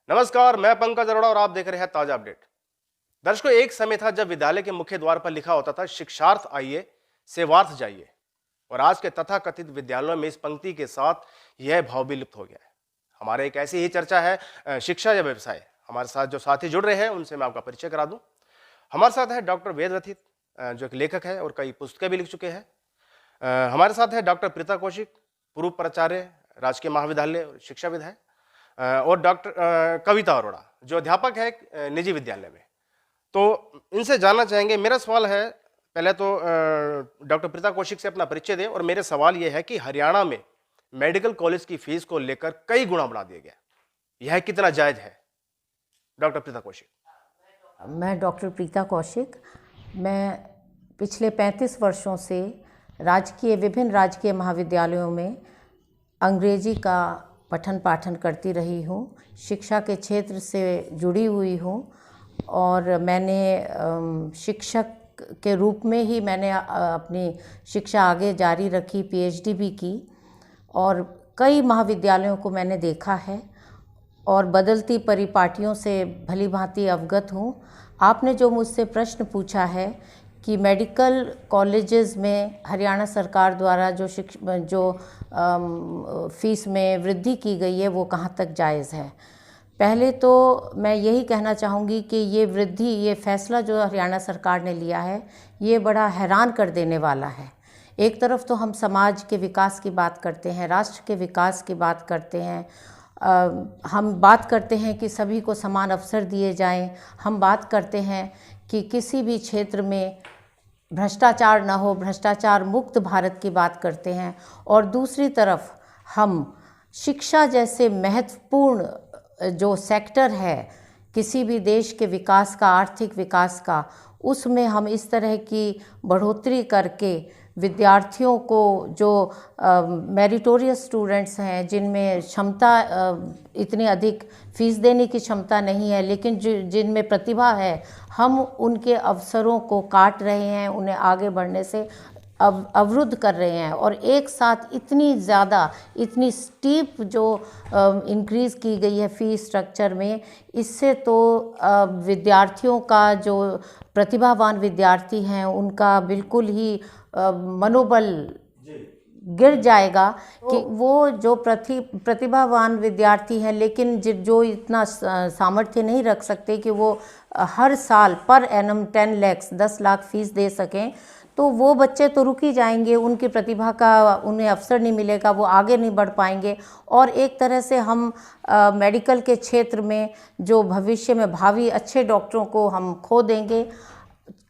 नमस्कार, मैं पंकज अरोड़ा और आप देख रहे हैं ताजा अपडेट। दर्शकों, एक समय था जब विद्यालय के मुख्य द्वार पर लिखा होता था शिक्षार्थ आइए, सेवार्थ जाइए। और आज के तथाकथित विद्यालयों में इस पंक्ति के साथ यह भाव भी लुप्त हो गया है। हमारे एक ऐसी ही चर्चा है शिक्षा या व्यवसाय। हमारे साथ जो साथी जुड़ रहे हैं उनसे मैं आपका परिचय करा दूं। हमारे साथ है डॉक्टर वेद रथित, जो एक लेखक है और कई पुस्तकें भी लिख चुके हैं। हमारे साथ है डॉक्टर प्रीता कौशिक, पूर्व प्राचार्य, राजकीय महाविद्यालय और शिक्षाविद है। और डॉक्टर कविता अरोड़ा, जो अध्यापक है एक निजी विद्यालय में। तो इनसे जानना चाहेंगे। मेरा सवाल है, पहले तो डॉक्टर प्रीता कौशिक से अपना परिचय दें। और मेरे सवाल ये है कि हरियाणा में मेडिकल कॉलेज की फीस को लेकर कई गुना बढ़ा दिया गया, यह कितना जायज है? डॉक्टर प्रीता कौशिक। मैं डॉक्टर प्रीता कौशिक। मैं पिछले 35 वर्षों से विभिन्न राजकीय महाविद्यालयों में अंग्रेजी का पठन पाठन करती रही हूँ। शिक्षा के क्षेत्र से जुड़ी हुई हूँ और मैंने शिक्षक के रूप में ही मैंने अपनी शिक्षा आगे जारी रखी, पीएचडी भी की और कई महाविद्यालयों को मैंने देखा है और बदलती परिपाटियों से भली भांति अवगत हूँ। आपने जो मुझसे प्रश्न पूछा है कि मेडिकल कॉलेजेस में हरियाणा सरकार द्वारा जो फीस में वृद्धि की गई है वो कहाँ तक जायज़ है। पहले तो मैं यही कहना चाहूँगी कि ये फैसला जो हरियाणा सरकार ने लिया है ये बड़ा हैरान कर देने वाला है। एक तरफ तो हम समाज के विकास की बात करते हैं, राष्ट्र के विकास की बात करते हैं, हम बात करते हैं कि सभी को समान अवसर दिए जाएं, हम बात करते हैं कि किसी भी क्षेत्र में भ्रष्टाचार न हो, भ्रष्टाचार मुक्त भारत की बात करते हैं। और दूसरी तरफ हम शिक्षा जैसे महत्वपूर्ण जो सेक्टर है किसी भी देश के विकास का, आर्थिक विकास का, उसमें हम इस तरह की बढ़ोतरी करके विद्यार्थियों को जो मेरिटोरियस स्टूडेंट्स हैं, जिनमें क्षमता इतनी अधिक फीस देने की क्षमता नहीं है लेकिन जिनमें प्रतिभा है, हम उनके अवसरों को काट रहे हैं, उन्हें आगे बढ़ने से अवरुद्ध कर रहे हैं। और एक साथ इतनी स्टीप जो इंक्रीज़ की गई है फीस स्ट्रक्चर में, इससे तो विद्यार्थियों का जो प्रतिभावान विद्यार्थी हैं उनका बिल्कुल ही मनोबल गिर जाएगा कि वो जो प्रतिभावान विद्यार्थी हैं लेकिन जो इतना सामर्थ्य नहीं रख सकते कि वो हर साल पर एनम 10 लाख फीस दे सकें, तो वो बच्चे तो रुक ही जाएंगे, उनकी प्रतिभा का उन्हें अवसर नहीं मिलेगा, वो आगे नहीं बढ़ पाएंगे। और एक तरह से हम मेडिकल के क्षेत्र में जो भविष्य में भावी अच्छे डॉक्टरों को हम खो देंगे।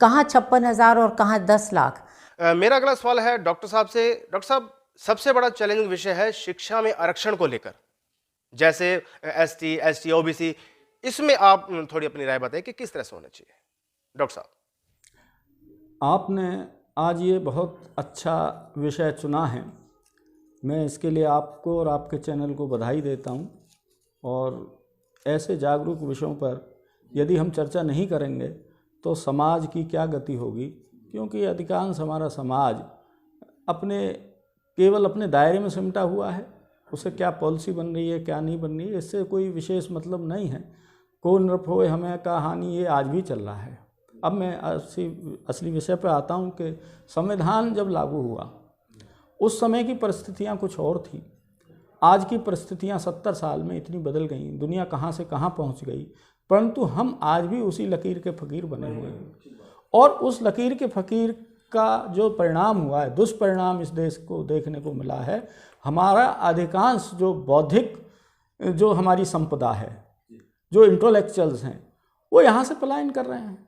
कहाँ 56,000 और कहाँ 10 लाख। मेरा अगला सवाल है डॉक्टर साहब से। डॉक्टर साहब, सबसे बड़ा चैलेंजिंग विषय है शिक्षा में आरक्षण को लेकर, जैसे एसटी, एसटी, ओबीसी। इसमें आप थोड़ी अपनी राय बताएं कि किस तरह से होना चाहिए। डॉक्टर साहब, आपने आज ये बहुत अच्छा विषय चुना है। मैं इसके लिए आपको और आपके चैनल को बधाई देता हूँ। और ऐसे जागरूक विषयों पर यदि हम चर्चा नहीं करेंगे तो समाज की क्या गति होगी, क्योंकि अधिकांश हमारा समाज केवल अपने दायरे में सिमटा हुआ है। उसे क्या पॉलिसी बन रही है, क्या नहीं बन रही है, इससे कोई विशेष मतलब नहीं है। को नृप होए हमें कहानी, ये आज भी चल रहा है। अब मैं असली विषय पर आता हूँ कि संविधान जब लागू हुआ उस समय की परिस्थितियाँ कुछ और थी। आज की परिस्थितियाँ 70 साल में इतनी बदल गई, दुनिया कहाँ से कहाँ पहुँच गई, परंतु हम आज भी उसी लकीर के फ़कीर बने हुए हैं। और उस लकीर के फ़कीर का जो परिणाम हुआ है, दुष्परिणाम इस देश को देखने को मिला है। हमारा अधिकांश जो बौद्धिक जो हमारी संपदा है, जो इंटेलेक्चुअल्स हैं, वो यहाँ से पलायन कर रहे हैं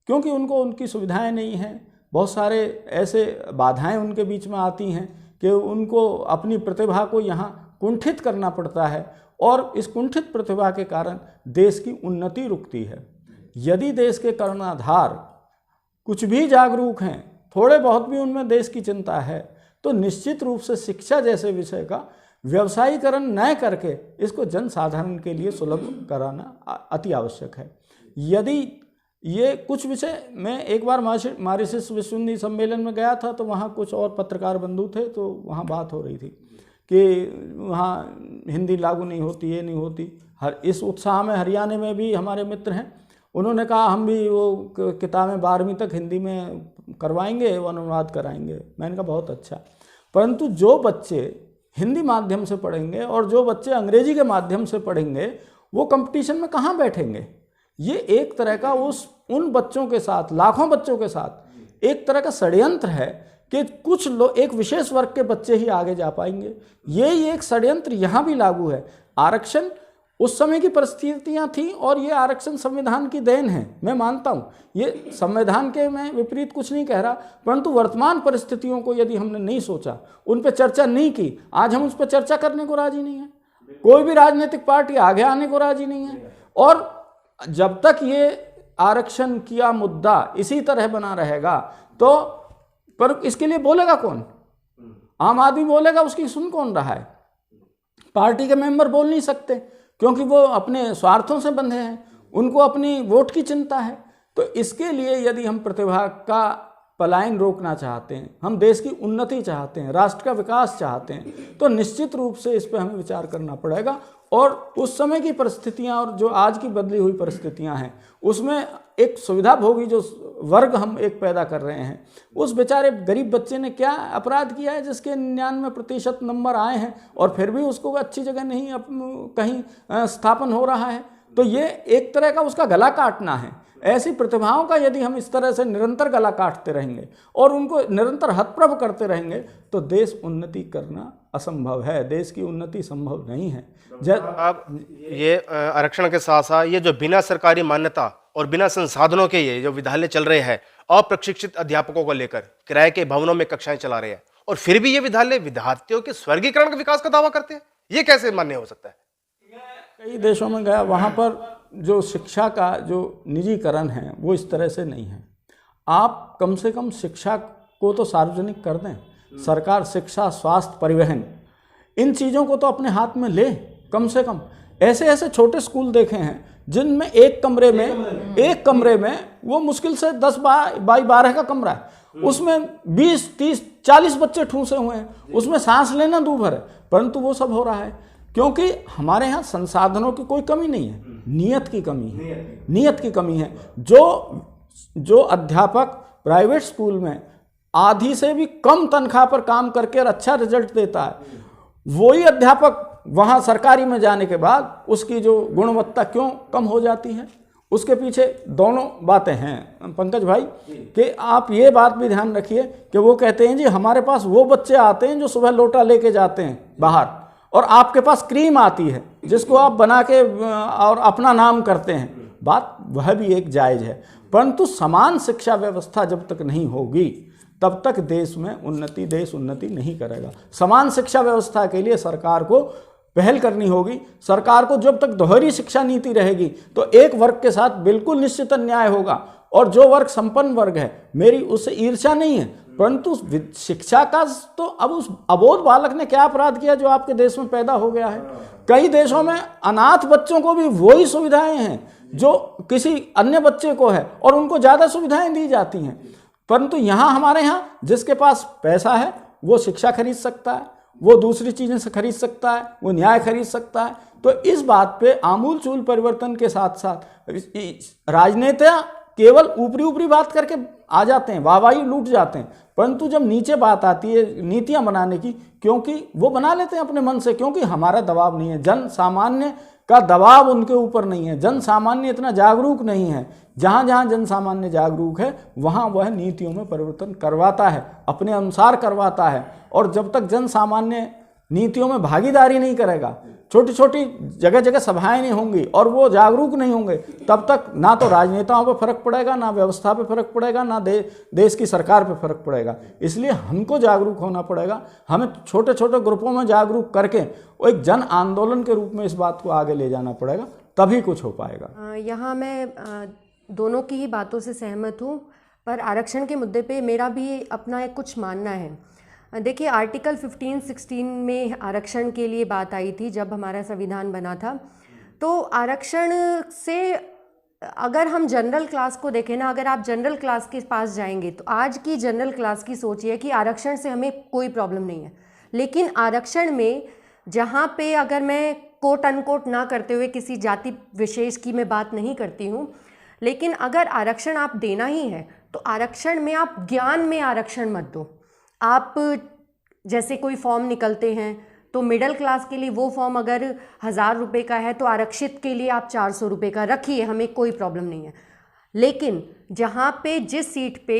क्योंकि उनको उनकी सुविधाएं नहीं हैं। बहुत सारे ऐसे बाधाएं उनके बीच में आती हैं कि उनको अपनी प्रतिभा को यहाँ कुंठित करना पड़ता है और इस कुंठित प्रतिभा के कारण देश की उन्नति रुकती है। यदि देश के कर्णधार कुछ भी जागरूक हैं, थोड़े बहुत भी उनमें देश की चिंता है, तो निश्चित रूप से शिक्षा जैसे विषय का व्यवसायीकरण न करके इसको जन साधारण के लिए सुलभ कराना अति आवश्यक है। यदि ये कुछ विषय, मैं एक बार मॉरिशस विश्व हिंदी सम्मेलन में गया था तो वहाँ कुछ और पत्रकार बंधु थे, तो वहाँ बात हो रही थी कि वहाँ हिंदी लागू नहीं होती, ये नहीं होती। इस उत्साह में हरियाणा में भी हमारे मित्र हैं, उन्होंने कहा हम भी वो किताबें 12वीं तक हिंदी में करवाएंगे, वो अनुवाद कराएंगे। मैंने कहा बहुत अच्छा। परंतु जो बच्चे हिंदी माध्यम से पढ़ेंगे और जो बच्चे अंग्रेजी के माध्यम से पढ़ेंगे, वो कंपटीशन में कहाँ बैठेंगे? ये एक तरह का उन बच्चों के साथ, लाखों बच्चों के साथ एक तरह का षड्यंत्र है कि कुछ लोग, एक विशेष वर्ग के बच्चे ही आगे जा पाएंगे। यही एक षड्यंत्र यहाँ भी लागू है। आरक्षण उस समय की परिस्थितियाँ थी और ये आरक्षण संविधान की देन है, मैं मानता हूँ। ये संविधान के मैं विपरीत कुछ नहीं कह रहा, परंतु वर्तमान परिस्थितियों को यदि हमने नहीं सोचा, उन पर चर्चा नहीं की, आज हम उस पर चर्चा करने को राजी नहीं है। कोई भी राजनीतिक पार्टी आगे आने को राजी नहीं है। और जब तक ये आरक्षण किया मुद्दा इसी तरह बना रहेगा तो पर इसके लिए बोलेगा कौन? आम आदमी बोलेगा, उसकी सुन कौन रहा है? पार्टी के मेंबर बोल नहीं सकते क्योंकि वो अपने स्वार्थों से बंधे हैं, उनको अपनी वोट की चिंता है। तो इसके लिए यदि हम प्रतिभा का पलायन रोकना चाहते हैं, हम देश की उन्नति चाहते हैं, राष्ट्र का विकास चाहते हैं, तो निश्चित रूप से इस पर हमें विचार करना पड़ेगा। और उस समय की परिस्थितियां और जो आज की बदली हुई परिस्थितियां हैं, उसमें एक सुविधा भोगी जो वर्ग हम एक पैदा कर रहे हैं, उस बेचारे गरीब बच्चे ने क्या अपराध किया है जिसके 99% नंबर आए हैं और फिर भी उसको अच्छी जगह नहीं कहीं स्थापन हो रहा है? तो ये एक तरह का उसका गला काटना है। ऐसी प्रतिभाओं का यदि हम इस तरह से निरंतर गला काटते रहेंगे और उनको निरंतर हतप्रभ करते रहेंगे तो देश उन्नति करना असंभव है, देश की उन्नति संभव नहीं है। अब ये आरक्षण के साथ साथ ये जो बिना सरकारी मान्यता और बिना संसाधनों के ये जो विद्यालय चल रहे हैं, अप्रशिक्षित अध्यापकों को लेकर किराए के भवनों में कक्षाएं चला रहे हैं, और फिर भी ये विद्यालय विद्यार्थियों के स्वर्गीकरण के विकास का दावा करते हैं, ये कैसे मान्य हो सकता है? कई देशों में गया, वहाँ पर जो शिक्षा का जो निजीकरण है वो इस तरह से नहीं है। आप कम से कम शिक्षा को तो सार्वजनिक कर दें। सरकार शिक्षा, स्वास्थ्य, परिवहन, इन चीज़ों को तो अपने हाथ में ले। कम से कम ऐसे ऐसे छोटे स्कूल देखे हैं जिनमें एक कमरे में वो मुश्किल से 10 बाई 12 का कमरा है, उसमें 20, 30, 40 बच्चे ठूंसे हुए हैं, उसमें सांस लेना दूभर है। परंतु वो सब हो रहा है क्योंकि हमारे यहाँ संसाधनों की कोई कमी नहीं है, नीयत की कमी है। नीयत की कमी है। जो अध्यापक प्राइवेट स्कूल में आधी से भी कम तनख्वाह पर काम करके और अच्छा रिजल्ट देता है, वही अध्यापक वहाँ सरकारी में जाने के बाद उसकी जो गुणवत्ता क्यों कम हो जाती है? उसके पीछे दोनों बातें हैं पंकज भाई, कि आप ये बात भी ध्यान रखिए कि वो कहते हैं जी हमारे पास वो बच्चे आते हैं जो सुबह लोटा लेके जाते हैं बाहर, और आपके पास क्रीम आती है जिसको आप बना के और अपना नाम करते हैं। बात वह भी एक जायज़ है, परंतु समान शिक्षा व्यवस्था जब तक नहीं होगी तब तक देश उन्नति नहीं करेगा। समान शिक्षा व्यवस्था के लिए सरकार को पहल करनी होगी। सरकार को जब तक दोहरी शिक्षा नीति रहेगी तो एक वर्ग के साथ बिल्कुल निश्चित अन्याय होगा, और जो वर्ग संपन्न वर्ग है, मेरी उससे ईर्ष्या नहीं है, परंतु शिक्षा का तो अब उस अबोध बालक ने क्या अपराध किया जो आपके देश में पैदा हो गया है? कई देशों में अनाथ बच्चों को भी वही सुविधाएं हैं जो किसी अन्य बच्चे को है, और उनको ज़्यादा सुविधाएं दी जाती हैं। परंतु यहाँ हमारे यहाँ जिसके पास पैसा है वो शिक्षा खरीद सकता है, वो दूसरी चीज़ें से खरीद सकता है, वो न्याय खरीद सकता है। तो इस बात पे आमूल-चूल परिवर्तन के साथ साथ राजनेता केवल ऊपरी बात करके आ जाते हैं, वाहवाही लूट जाते हैं, परंतु जब नीचे बात आती है नीतियां बनाने की, क्योंकि वो बना लेते हैं अपने मन से, क्योंकि हमारा दबाव नहीं है, जन सामान्य का दबाव उनके ऊपर नहीं है, जन सामान्य इतना जागरूक नहीं है। जहाँ जहाँ जन सामान्य जागरूक है वहाँ वह नीतियों में परिवर्तन करवाता है, अपने अनुसार करवाता है। और जब तक जन सामान्य नीतियों में भागीदारी नहीं करेगा, छोटी छोटी जगह जगह सभाएं नहीं होंगी और वो जागरूक नहीं होंगे, तब तक ना तो राजनेताओं पे फर्क पड़ेगा, ना व्यवस्था पे फर्क पड़ेगा, ना देश की सरकार पे फर्क पड़ेगा। इसलिए हमको जागरूक होना पड़ेगा। हमें छोटे छोटे ग्रुपों में जागरूक करके वो एक जन आंदोलन के रूप में इस बात को आगे ले जाना पड़ेगा, तभी कुछ हो पाएगा। यहाँ मैं दोनों की ही बातों से सहमत हूँ, पर आरक्षण के मुद्दे पे मेरा भी अपना एक कुछ मानना है। देखिए, आर्टिकल 15-16 में आरक्षण के लिए बात आई थी जब हमारा संविधान बना था। तो आरक्षण से अगर हम जनरल क्लास को देखें ना, अगर आप जनरल क्लास के पास जाएंगे तो आज की जनरल क्लास की सोच ये है कि आरक्षण से हमें कोई प्रॉब्लम नहीं है, लेकिन आरक्षण में जहाँ पे, अगर मैं कोट अनकोट ना करते हुए किसी जाति विशेष की मैं बात नहीं करती हूँ, लेकिन अगर आरक्षण आप देना ही है तो आरक्षण में आप ज्ञान में आरक्षण मत दो। आप जैसे कोई फॉर्म निकलते हैं तो मिडिल क्लास के लिए वो फॉर्म अगर 1000 रुपये का है तो आरक्षित के लिए आप 400 रुपये का रखिए, हमें कोई प्रॉब्लम नहीं है। लेकिन जहाँ पे जिस सीट पे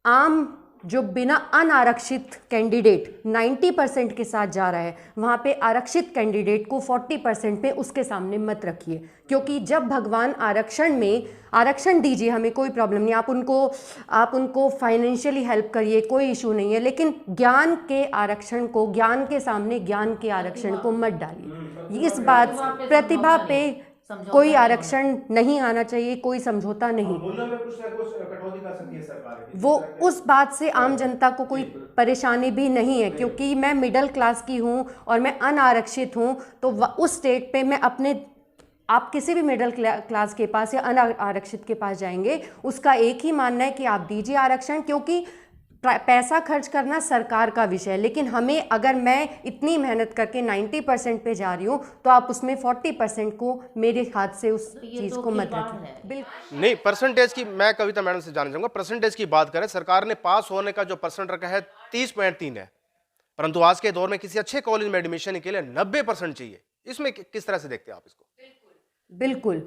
आम जो बिना अनारक्षित कैंडिडेट 90% के साथ जा रहा है, वहाँ पे आरक्षित कैंडिडेट को 40% पे उसके सामने मत रखिए, क्योंकि जब भगवान आरक्षण में आरक्षण दीजिए, हमें कोई प्रॉब्लम नहीं, आप उनको फाइनेंशियली हेल्प करिए, कोई इशू नहीं है, लेकिन ज्ञान के आरक्षण को, ज्ञान के सामने ज्ञान के आरक्षण को मत डालिए। इस बात, प्रतिभा पे कोई आरक्षण नहीं आना चाहिए, कोई समझौता नहीं। मूल्यों में कुछ ना कुछ कटौती कर सकती है सरकार। वो उस बात से आम जनता को कोई परेशानी भी नहीं है, क्योंकि मैं मिडिल क्लास की हूँ और मैं अनारक्षित हूँ, तो उस स्टेट पे मैं अपने, आप किसी भी मिडिल क्लास के पास या अनारक्षित के पास जाएंगे, उसका एक ही मानना है कि आप दीजिए आरक्षण, क्योंकि पैसा खर्च करना सरकार का विषय है। लेकिन हमें, अगर मैं इतनी मेहनत करके 90% पे जा रही हूँ तो आप उसमें 40% को मेरे हाथ से उस चीज़ को मत रखें। बिल्कुल नहीं, परसेंटेज की मैं कविता मैडम से जानना चाहूंगा। परसेंटेज की बात करें, सरकार ने पास होने का जो परसेंट रखा है 30.3 है, परंतु आज के दौर में किसी अच्छे कॉलेज में एडमिशन के लिए 90% चाहिए। इसमें किस तरह से देखते हैं आप इसको? बिल्कुल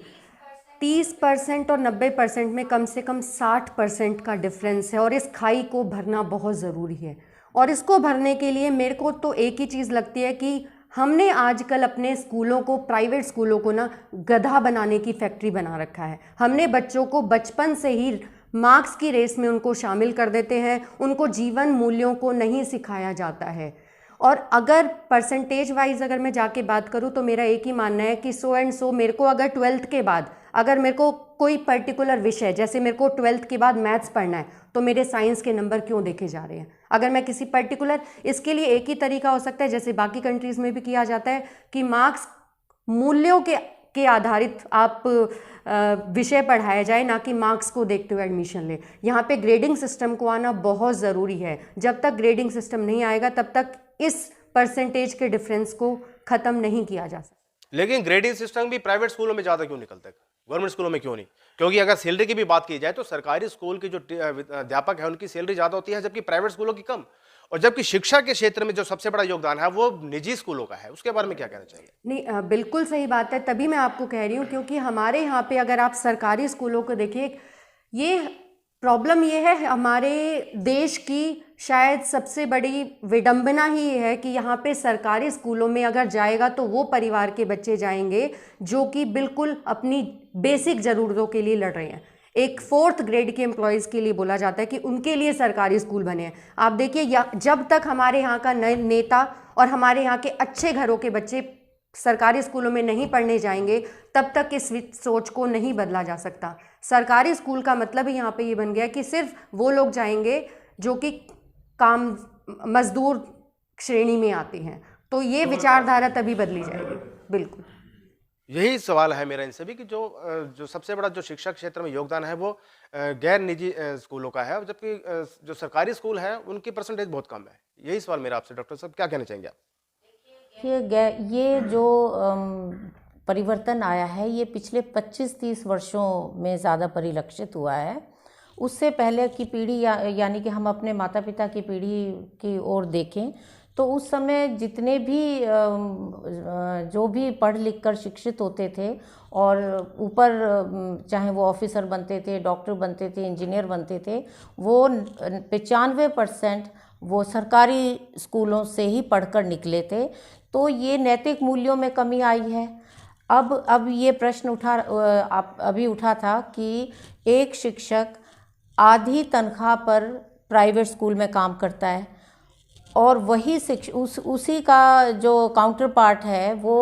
30% और 90% में कम से कम 60% का डिफरेंस है, और इस खाई को भरना बहुत ज़रूरी है। और इसको भरने के लिए मेरे को तो एक ही चीज़ लगती है कि हमने आजकल अपने स्कूलों को, प्राइवेट स्कूलों को ना गधा बनाने की फैक्ट्री बना रखा है। हमने बच्चों को बचपन से ही मार्क्स की रेस में उनको शामिल कर देते हैं, उनको जीवन मूल्यों को नहीं सिखाया जाता है। और अगर परसेंटेज वाइज अगर मैं जाके बात करूँ तो मेरा एक ही मानना है कि सो एंड सो, मेरे को अगर 12th के बाद अगर मेरे को कोई पर्टिकुलर विषय, जैसे मेरे को 12th के बाद मैथ्स पढ़ना है, तो मेरे साइंस के नंबर क्यों देखे जा रहे हैं? अगर मैं किसी पर्टिकुलर, इसके लिए एक ही तरीका हो सकता है, जैसे बाकी कंट्रीज़ में भी किया जाता है, कि मार्क्स मूल्यों के आधारित आप विषय पढ़ाया जाए, ना कि मार्क्स को देखते हुए एडमिशन ले। यहाँ पे ग्रेडिंग सिस्टम को आना बहुत ज़रूरी है। जब तक ग्रेडिंग सिस्टम नहीं आएगा तब तक इस परसेंटेज के डिफरेंस को ख़त्म नहीं किया जा सकता। लेकिन ग्रेडिंग सिस्टम भी प्राइवेट स्कूलों में ज़्यादा क्यों निकलता है, गवर्नमेंट स्कूलों में क्यों नहीं? क्योंकि अगर सैलरी की भी बात की जाए तो सरकारी स्कूल के जो अध्यापक है उनकी सैलरी ज़्यादा होती है, जबकि प्राइवेट स्कूलों की कम। और जबकि शिक्षा के क्षेत्र में जो सबसे बड़ा योगदान है वो निजी स्कूलों का है। उसके बारे में क्या कहना चाहिए? नहीं, बिल्कुल सही बात है, तभी मैं आपको कह रही हूँ, क्योंकि हमारे यहाँ पे अगर आप सरकारी स्कूलों को देखिए, ये प्रॉब्लम ये है, हमारे देश की शायद सबसे बड़ी विडंबना ही है कि यहाँ पे सरकारी स्कूलों में अगर जाएगा तो वो परिवार के बच्चे जाएंगे जो कि बिल्कुल अपनी बेसिक ज़रूरतों के लिए लड़ रहे हैं। एक 4th ग्रेड के एम्प्लॉयज़ के लिए बोला जाता है कि उनके लिए सरकारी स्कूल बने हैं। आप देखिए, जब तक हमारे यहाँ का नेता और हमारे यहाँ के अच्छे घरों के बच्चे सरकारी स्कूलों में नहीं पढ़ने जाएंगे, तब तक इस सोच को नहीं बदला जा सकता। सरकारी स्कूल का मतलब ही यहाँ पे ये बन गया कि सिर्फ वो लोग जाएंगे जो कि काम मजदूर श्रेणी में आते हैं। तो ये विचारधारा तभी बदली जाएगी। बिल्कुल यही सवाल है मेरा इनसे भी कि जो सबसे बड़ा जो शिक्षा क्षेत्र में योगदान है वो गैर निजी स्कूलों का है, जबकि जो सरकारी स्कूल है उनकी परसेंटेज बहुत कम है। यही सवाल मेरा आपसे, डॉक्टर साहब क्या कहना चाहेंगे आप? ये जो परिवर्तन आया है ये पिछले 25-30 वर्षों में ज़्यादा परिलक्षित हुआ है। उससे पहले की पीढ़ी यानी कि हम अपने माता पिता की पीढ़ी की ओर देखें तो उस समय जितने भी जो भी पढ़ लिख कर शिक्षित होते थे और ऊपर चाहे वो ऑफिसर बनते थे, डॉक्टर बनते थे, इंजीनियर बनते थे, वो 95% वो सरकारी स्कूलों से ही पढ़कर निकले थे। तो ये नैतिक मूल्यों में कमी आई है। अब ये प्रश्न अभी उठा था कि एक शिक्षक आधी तनख्वाह पर प्राइवेट स्कूल में काम करता है और वही उसी का जो काउंटर पार्ट है वो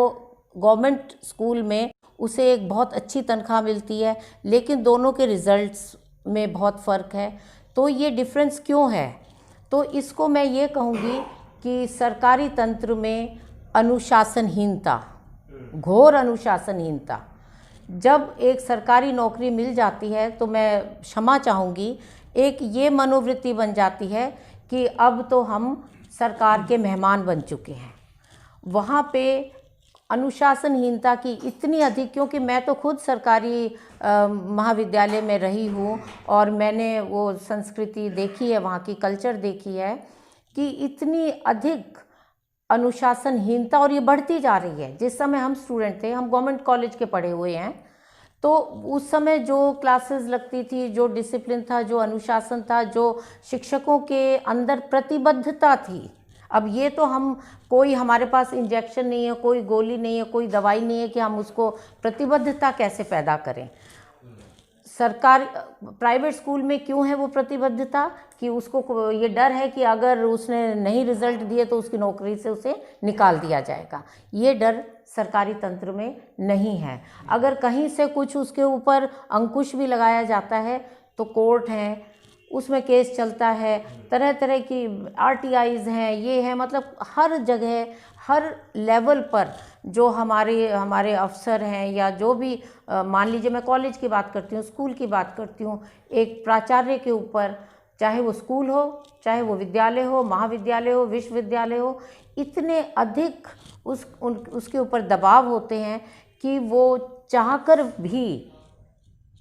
गवर्नमेंट स्कूल में उसे एक बहुत अच्छी तनख्वाह मिलती है, लेकिन दोनों के रिजल्ट्स में बहुत फ़र्क है। तो ये डिफरेंस क्यों है? तो इसको मैं ये कहूँगी कि सरकारी तंत्र में अनुशासनहीनता, घोर अनुशासनहीनता। जब एक सरकारी नौकरी मिल जाती है तो मैं क्षमा चाहूँगी, एक ये मनोवृत्ति बन जाती है कि अब तो हम सरकार के मेहमान बन चुके हैं। वहाँ पे अनुशासनहीनता की इतनी अधिक, क्योंकि मैं तो खुद सरकारी महाविद्यालय में रही हूँ और मैंने वो संस्कृति देखी है, वहाँ की कल्चर देखी है कि इतनी अधिक अनुशासनहीनता, और ये बढ़ती जा रही है। जिस समय हम स्टूडेंट थे, हम गवर्नमेंट कॉलेज के पढ़े हुए हैं, तो उस समय जो क्लासेस लगती थी, जो डिसिप्लिन था, जो अनुशासन था, जो शिक्षकों के अंदर प्रतिबद्धता थी, अब ये तो हम कोई, हमारे पास इंजेक्शन नहीं है, कोई गोली नहीं है, कोई दवाई नहीं है कि हम उसको प्रतिबद्धता कैसे पैदा करें। सरकार प्राइवेट स्कूल में क्यों है वो प्रतिबद्धता कि उसको ये डर है कि अगर उसने नहीं रिजल्ट दिए तो उसकी नौकरी से उसे निकाल दिया जाएगा। ये डर सरकारी तंत्र में नहीं है। अगर कहीं से कुछ उसके ऊपर अंकुश भी लगाया जाता है तो कोर्ट है, उसमें केस चलता है, तरह तरह की RTIs हैं, ये है, मतलब हर जगह हर लेवल पर जो हमारे अफसर हैं या जो भी मान लीजिए, मैं कॉलेज की बात करती हूँ, स्कूल की बात करती हूँ, एक प्राचार्य के ऊपर, चाहे वो स्कूल हो, चाहे वो विद्यालय हो, महाविद्यालय हो, विश्वविद्यालय हो, इतने अधिक उसके ऊपर दबाव होते हैं कि वो चाहकर भी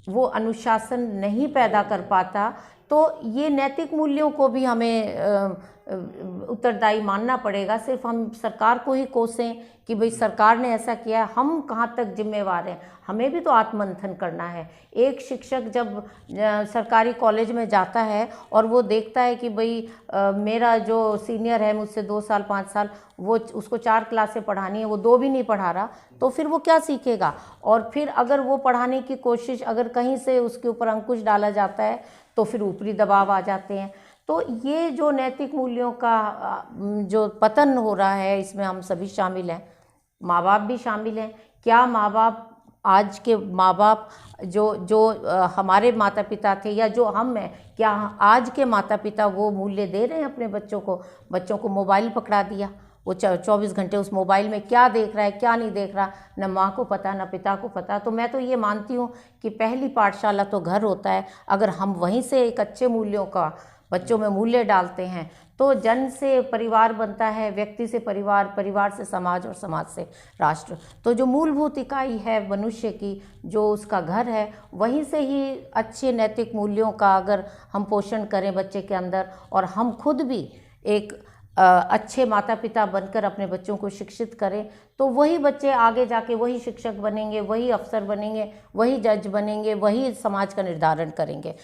वो अनुशासन नहीं पैदा कर पाता। तो ये नैतिक मूल्यों को भी हमें उत्तरदायी मानना पड़ेगा। सिर्फ हम सरकार को ही कोसें कि भाई सरकार ने ऐसा किया, हम कहाँ तक जिम्मेवार हैं, हमें भी तो आत्ममंथन करना है। एक शिक्षक जब सरकारी कॉलेज में जाता है और वो देखता है कि भाई मेरा जो सीनियर है मुझसे 2 साल 5 साल, वो उसको 4 क्लासें पढ़ानी है, वो 2 भी नहीं पढ़ा रहा, तो फिर वो क्या सीखेगा। और फिर अगर वो पढ़ाने की कोशिश, अगर कहीं से उसके ऊपर अंकुश डाला जाता है तो फिर ऊपरी दबाव आ जाते हैं। तो ये जो नैतिक मूल्यों का जो पतन हो रहा है, इसमें हम सभी शामिल हैं, माँ बाप भी शामिल हैं। क्या माँ बाप, आज के माँ बाप जो हमारे माता पिता थे या जो हम हैं, क्या आज के माता पिता वो मूल्य दे रहे हैं अपने बच्चों को? बच्चों को मोबाइल पकड़ा दिया, वो 24 घंटे उस मोबाइल में क्या देख रहा है, क्या नहीं देख रहा, न माँ को पता, न पिता को पता। तो मैं तो ये मानती हूँ कि पहली पाठशाला तो घर होता है। अगर हम वहीं से एक अच्छे मूल्यों का बच्चों में मूल्य डालते हैं तो जन से परिवार बनता है, व्यक्ति से परिवार, परिवार से समाज और समाज से राष्ट्र। तो जो मूलभूत इकाई है मनुष्य की, जो उसका घर है, वहीं से ही अच्छे नैतिक मूल्यों का अगर हम पोषण करें बच्चे के अंदर, और हम खुद भी एक अच्छे माता पिता बनकर अपने बच्चों को शिक्षित करें, तो वही बच्चे आगे जाके वही शिक्षक बनेंगे, वही अफसर बनेंगे, वही जज बनेंगे, वही समाज का निर्धारण करेंगे।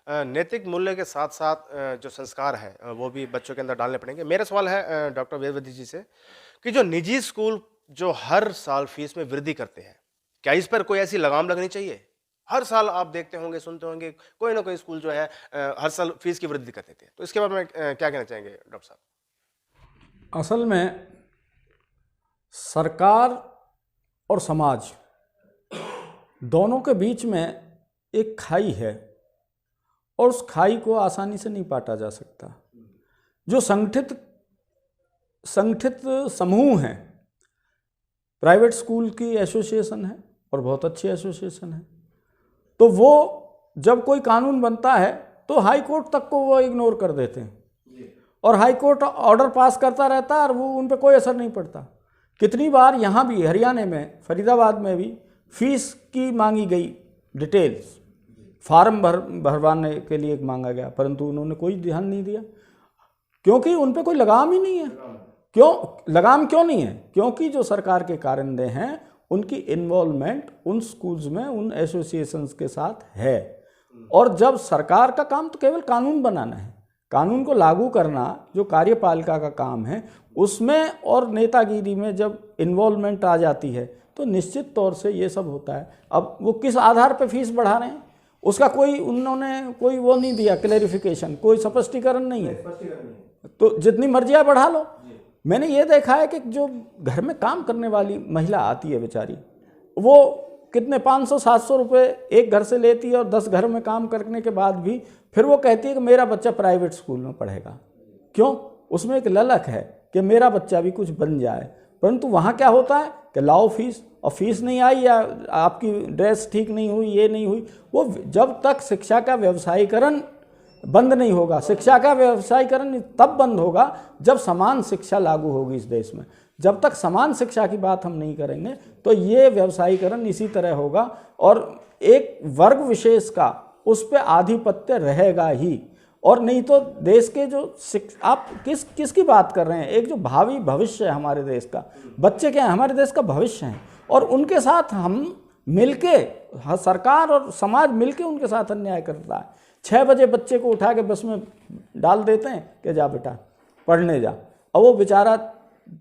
नैतिक मूल्य के साथ साथ जो संस्कार है वो भी बच्चों के अंदर डालने पड़ेंगे। मेरा सवाल है डॉक्टर वेदवती जी से कि जो निजी स्कूल जो हर साल फीस में वृद्धि करते हैं, क्या इस पर कोई ऐसी लगाम लगनी चाहिए? हर साल आप देखते होंगे, सुनते होंगे, कोई ना कोई स्कूल जो है हर साल फीस की वृद्धि कर देते हैं, तो इसके बारे में क्या कहना चाहेंगे डॉक्टर साहब? असल में सरकार और समाज दोनों के बीच में एक खाई है और उस खाई को आसानी से नहीं पाटा जा सकता। जो संगठित समूह हैं, प्राइवेट स्कूल की एसोसिएशन है और बहुत अच्छी एसोसिएशन है, तो वो जब कोई कानून बनता है तो हाई कोर्ट तक को वो इग्नोर कर देते हैं और हाई कोर्ट ऑर्डर पास करता रहता है और वो उन पर कोई असर नहीं पड़ता। कितनी बार यहाँ भी हरियाणा में, फरीदाबाद में भी फीस की मांगी गई डिटेल्स, फार्म भरवाने के लिए मांगा गया, परंतु उन्होंने कोई ध्यान नहीं दिया, क्योंकि उन पे कोई लगाम ही नहीं है। लगाम क्यों नहीं है? क्योंकि जो सरकार के कारिंदे हैं उनकी इन्वॉल्वमेंट उन स्कूल्स में, उन एसोसिएशंस के साथ है। और जब सरकार का काम तो केवल कानून बनाना है, कानून को लागू करना जो कार्यपालिका का काम है, उसमें और नेतागिरी में जब इन्वॉल्वमेंट आ जाती है तो निश्चित तौर से ये सब होता है। अब वो किस आधार पर फीस बढ़ा रहे हैं उसका उन्होंने कोई वो नहीं दिया, क्लैरिफिकेशन, कोई स्पष्टीकरण नहीं है, तो जितनी मर्जी आप बढ़ा लो। मैंने ये देखा है कि जो घर में काम करने वाली महिला आती है बेचारी, वो कितने 500-700 रुपये एक घर से लेती है और 10 घर में काम करने के बाद भी फिर वो कहती है कि मेरा बच्चा प्राइवेट स्कूल में पढ़ेगा। क्यों? उसमें एक ललक है कि मेरा बच्चा भी कुछ बन जाए। परंतु वहाँ क्या होता है कि लाओ फीस, और फीस नहीं आई या आपकी ड्रेस ठीक नहीं हुई, ये नहीं हुई, वो जब तक शिक्षा का व्यवसायीकरण बंद नहीं होगा। शिक्षा का व्यवसायीकरण तब बंद होगा जब समान शिक्षा लागू होगी इस देश में। जब तक समान शिक्षा की बात हम नहीं करेंगे तो ये व्यवसायीकरण इसी तरह होगा और एक वर्ग विशेष का उस पर आधिपत्य रहेगा ही। और नहीं तो देश के जो आप किसकी बात कर रहे हैं, एक जो भावी भविष्य है हमारे देश का, बच्चे क्या हैं, हमारे देश का भविष्य हैं, और उनके साथ हम मिलके, सरकार और समाज मिलके उनके साथ अन्याय करता है। 6 बजे बच्चे को उठा के बस में डाल देते हैं कि जा बेटा पढ़ने जा, और वो बेचारा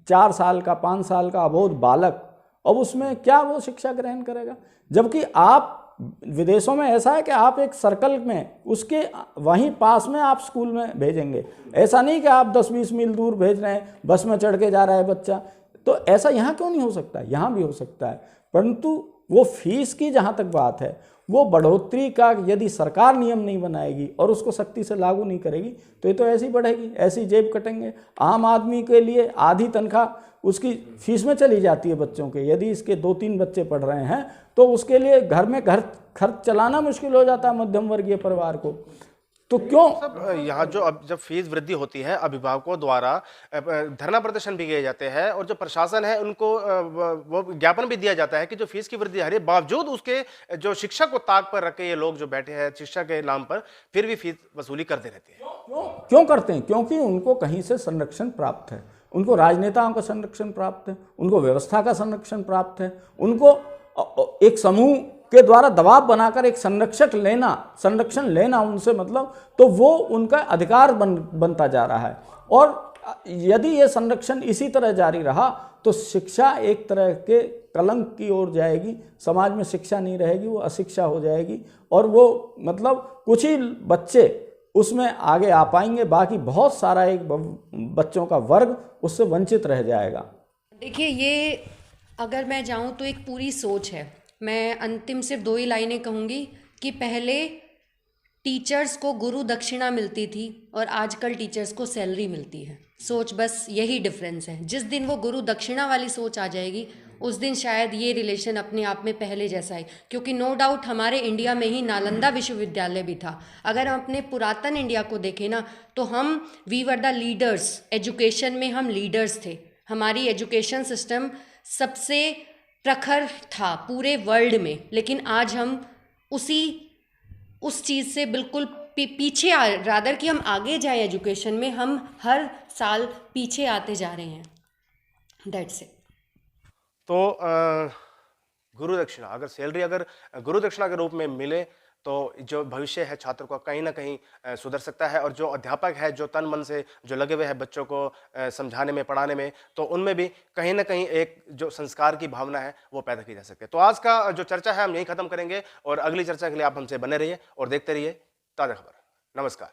4 साल का 5 साल का अबोध बालक, अब उसमें क्या वो शिक्षा ग्रहण करेगा। जबकि आप विदेशों में ऐसा है कि आप एक सर्कल में उसके वहीं पास में आप स्कूल में भेजेंगे, ऐसा नहीं कि आप 10-20 मील दूर भेज रहे हैं, बस में चढ़ के जा रहा है बच्चा। तो ऐसा यहाँ क्यों नहीं हो सकता, यहाँ भी हो सकता है। परंतु वो फीस की जहाँ तक बात है, वो बढ़ोतरी का यदि सरकार नियम नहीं बनाएगी और उसको सख्ती से लागू नहीं करेगी तो ये तो ऐसी बढ़ेगी, ऐसी जेब कटेंगे। आम आदमी के लिए आधी तनख्वाह उसकी फीस में चली जाती है बच्चों के। यदि इसके 2-3 बच्चे पढ़ रहे हैं तो उसके लिए घर में खर्च चलाना मुश्किल हो जाता है मध्यम वर्गीय परिवार को। तो क्यों सब यहाँ जो अब जब फीस वृद्धि होती है, अभिभावकों द्वारा धरना प्रदर्शन भी किए जाते हैं और जो प्रशासन है उनको वो ज्ञापन भी दिया जाता है कि जो फीस की वृद्धि है, बावजूद उसके जो शिक्षा को ताक पर रख के ये लोग जो बैठे हैं शिक्षा के नाम पर, फिर भी फीस वसूली करते रहते हैं। क्यों करते हैं? क्योंकि उनको कहीं से संरक्षण प्राप्त है, उनको राजनेताओं का संरक्षण प्राप्त है, उनको व्यवस्था का संरक्षण प्राप्त है, उनको एक समूह के द्वारा दबाव बनाकर एक संरक्षण लेना उनसे, मतलब तो वो उनका अधिकार बनता जा रहा है। और यदि ये संरक्षण इसी तरह जारी रहा तो शिक्षा एक तरह के कलंक की ओर जाएगी, समाज में शिक्षा नहीं रहेगी, वो अशिक्षा हो जाएगी, और वो मतलब कुछ ही बच्चे उसमें आगे आ पाएंगे, बाकी बहुत सारा एक बच्चों का वर्ग उससे वंचित रह जाएगा। देखिए, ये अगर मैं जाऊं तो एक पूरी सोच है। मैं अंतिम सिर्फ 2 ही लाइनें कहूँगी कि पहले टीचर्स को गुरु दक्षिणा मिलती थी और आजकल टीचर्स को सैलरी मिलती है। सोच बस यही डिफरेंस है। जिस दिन वो गुरु दक्षिणा वाली सोच आ जाएगी उस दिन शायद ये रिलेशन अपने आप में पहले जैसा है। क्योंकि नो डाउट हमारे इंडिया में ही नालंदा विश्वविद्यालय भी था। अगर हम अपने पुरातन इंडिया को देखें ना तो we were the leaders, education में हम लीडर्स थे। हमारी एजुकेशन सिस्टम सबसे प्रखर था पूरे वर्ल्ड में, लेकिन आज हम उस चीज़ से बिल्कुल पीछे रादर कि हम आगे जाए एजुकेशन में, हम हर साल पीछे आते जा रहे हैं। That's it. तो गुरु दक्षिणा, अगर सैलरी अगर गुरु दक्षिणा के रूप में मिले तो जो भविष्य है छात्र का कहीं ना कहीं सुधर सकता है, और जो अध्यापक है जो तन मन से जो लगे हुए हैं बच्चों को समझाने में, पढ़ाने में, तो उनमें भी कहीं ना कहीं एक जो संस्कार की भावना है वो पैदा की जा सकती है। तो आज का जो चर्चा है हम यही खत्म करेंगे और अगली चर्चा के लिए आप हमसे बने रहिए और देखते रहिए ताज़ा खबर। नमस्कार।